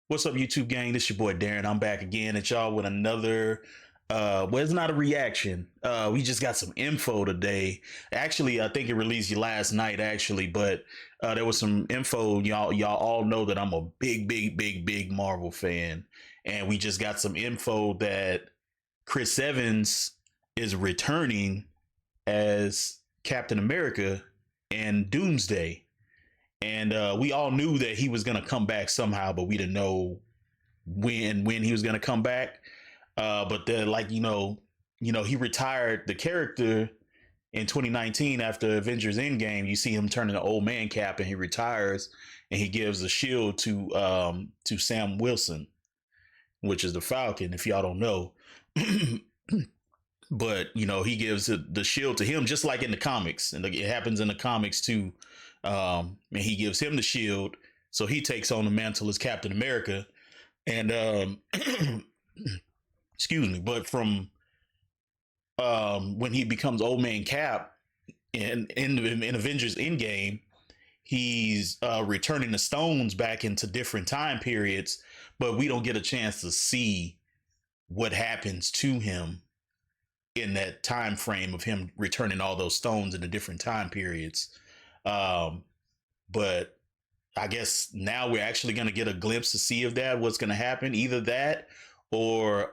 What's up, YouTube gang? This your boy Darren. I'm back again at y'all with another well, it's not a reaction. We just got some info today. Actually, I think it released last night, actually, but there was some info. Y'all all know that I'm a big Marvel fan. And we just got some info that Chris Evans is returning as Captain America and Doomsday. And we all knew that he was gonna come back somehow, but we didn't know when he was gonna come back. But then, like he retired the character in 2019 after Avengers Endgame. You see him turning an old man Cap, and he retires, and he gives the shield to Sam Wilson, which is the Falcon. If y'all don't know, but he gives the shield to him, just like in the comics, and it happens in the comics too. And he gives him the shield, so he takes on the mantle as Captain America. And excuse me, but from when he becomes Old Man Cap in Avengers Endgame, he's returning the stones back into different time periods, but we don't get a chance to see what happens to him in that time frame of him returning all those stones in the different time periods. But I guess now we're actually going to get a glimpse to see if that what's going to happen. Either that, or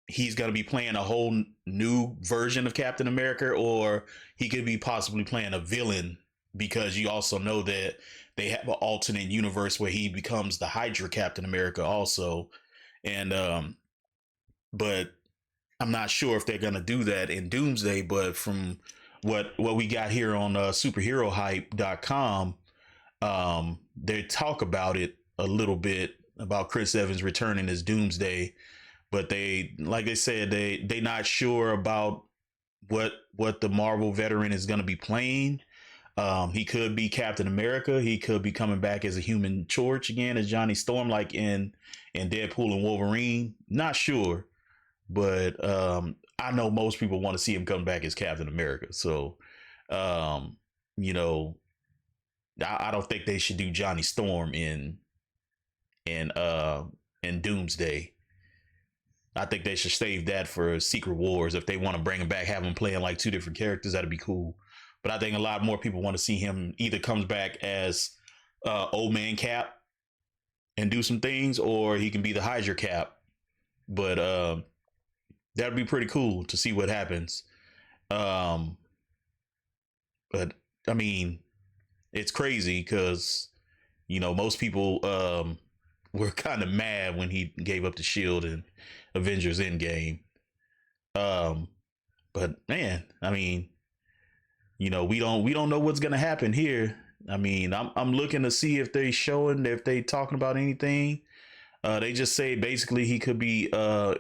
he's going to be playing a whole new version of Captain America, or he could be possibly playing a villain, because you also know that they have an alternate universe where he becomes the Hydra Captain America also. And but I'm not sure if they're going to do that in Doomsday. But from what we got here on superherohype.com, they talk about it a little bit about Chris Evans returning as Doomsday, but they, like they said, they not sure about what the Marvel veteran is going to be playing. He could be Captain America. He could be coming back as a Human Torch again, as Johnny Storm, like in Deadpool and Wolverine. Not sure, but I know most people want to see him come back as Captain America. So, you know, I don't think they should do Johnny Storm in Doomsday. I think they should save that for Secret Wars. If they want to bring him back, have him playing like two different characters, that'd be cool. But I think a lot more people want to see him either comes back as Old Man Cap and do some things, or he can be the Hydra Cap. But that'd be pretty cool to see what happens. But I mean, it's crazy because most people were kind of mad when he gave up the shield in Avengers Endgame. But man, I mean, we don't know what's gonna happen here. I mean, I'm looking to see if if they talking about anything. They just say basically he could be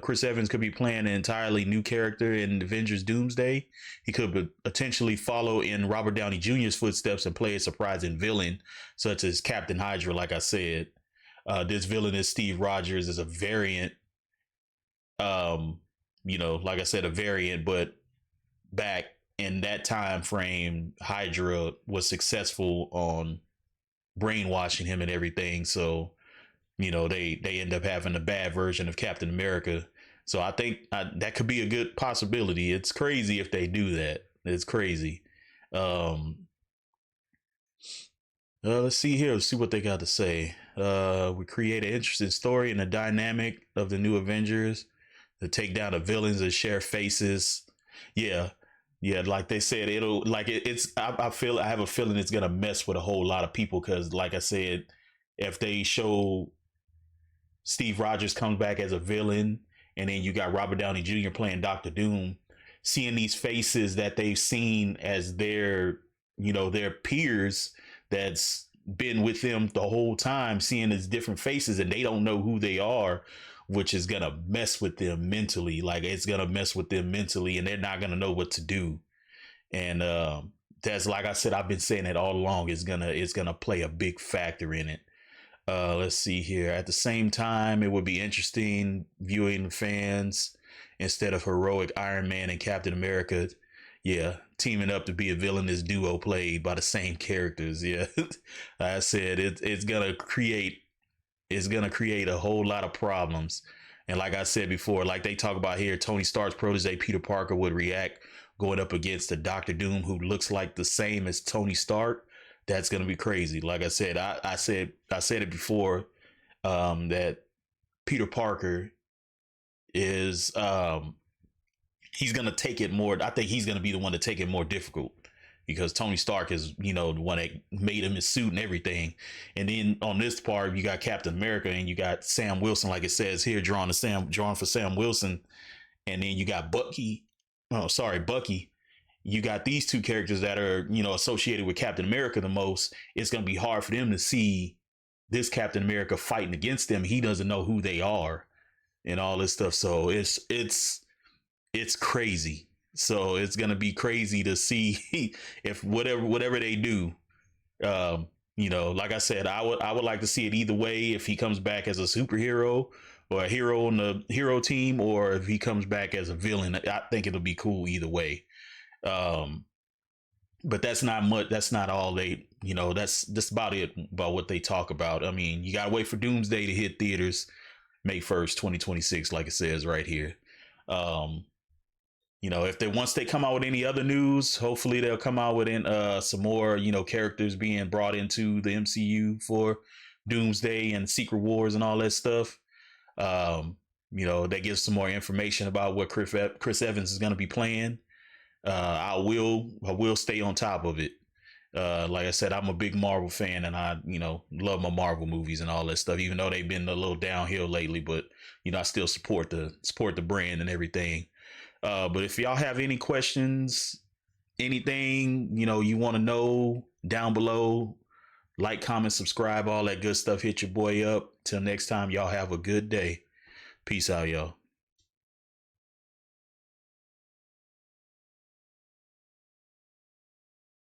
Chris Evans could be playing an entirely new character in Avengers Doomsday. He could potentially follow in Robert Downey Jr.'s footsteps and play a surprising villain such as Captain Hydra. Like I said, this villain is Steve Rogers, is a variant. Like I said, a variant, but back in that time frame, Hydra was successful on brainwashing him and everything. So they end up having a bad version of Captain America. So I think that could be a good possibility. It's crazy if they do that. It's crazy. Let's see here. Let's see what they got to say. We create an interesting story and a dynamic of the new Avengers to take down the villains and share faces. Yeah. Yeah, like they said, it'll like it's. I have a feeling it's gonna mess with a whole lot of people because, like I said, if they show Steve Rogers comes back as a villain, and then you got Robert Downey Jr. playing Doctor Doom, seeing these faces that they've seen as their peers that's been with them the whole time, seeing these different faces, and they don't know who they are, which is gonna mess with them mentally. Like it's gonna mess with them mentally, and they're not gonna know what to do. And that's, like I said, I've been saying it all along. It's gonna play a big factor in it. Let's see here. At the same time, it would be interesting viewing fans instead of heroic Iron Man and Captain America. Yeah, teaming up to be a villainous duo played by the same characters. Yeah, like I said it's gonna create is gonna create a whole lot of problems. And like I said before, like they talk about here, Tony Stark's protege Peter Parker would react going up against the Doctor Doom who looks like the same as Tony Stark. That's gonna be crazy. Like I said, I said it before, that Peter Parker is he's gonna take it more. I think he's gonna be the one to take it more difficult because Tony Stark is, you know, the one that made him his suit and everything. And then on this part, you got Captain America and you got Sam Wilson, like it says here, drawn for Sam Wilson, and then you got Bucky. Oh, sorry, Bucky. You got these two characters that are, you know, associated with Captain America the most. It's gonna be hard for them to see this Captain America fighting against them. He doesn't know who they are and all this stuff. So it's crazy. So it's gonna be crazy to see if whatever they do. You know, like I said, I would like to see it either way. If he comes back as a superhero or a hero on the hero team, or if he comes back as a villain, I think it'll be cool either way. Um, but that's not much. That's not all they. You know, that's just about it about what they talk about. I mean, you gotta wait for Doomsday to hit theaters May 1st, 2026, like it says right here. Um, you know, if they once they come out with any other news, hopefully they'll come out with some more, you know, characters being brought into the MCU for Doomsday and Secret Wars and all that stuff. You know, that gives some more information about what Chris Evans is going to be playing. I will stay on top of it. Like I said, I'm a big Marvel fan, and I, you know, love my Marvel movies and all that stuff. Even though they've been a little downhill lately, but you know, I still support the brand and everything. But if y'all have any questions, anything, you know, you want to know down below, like, comment, subscribe, all that good stuff. Hit your boy up. Till next time, y'all have a good day. Peace out, y'all.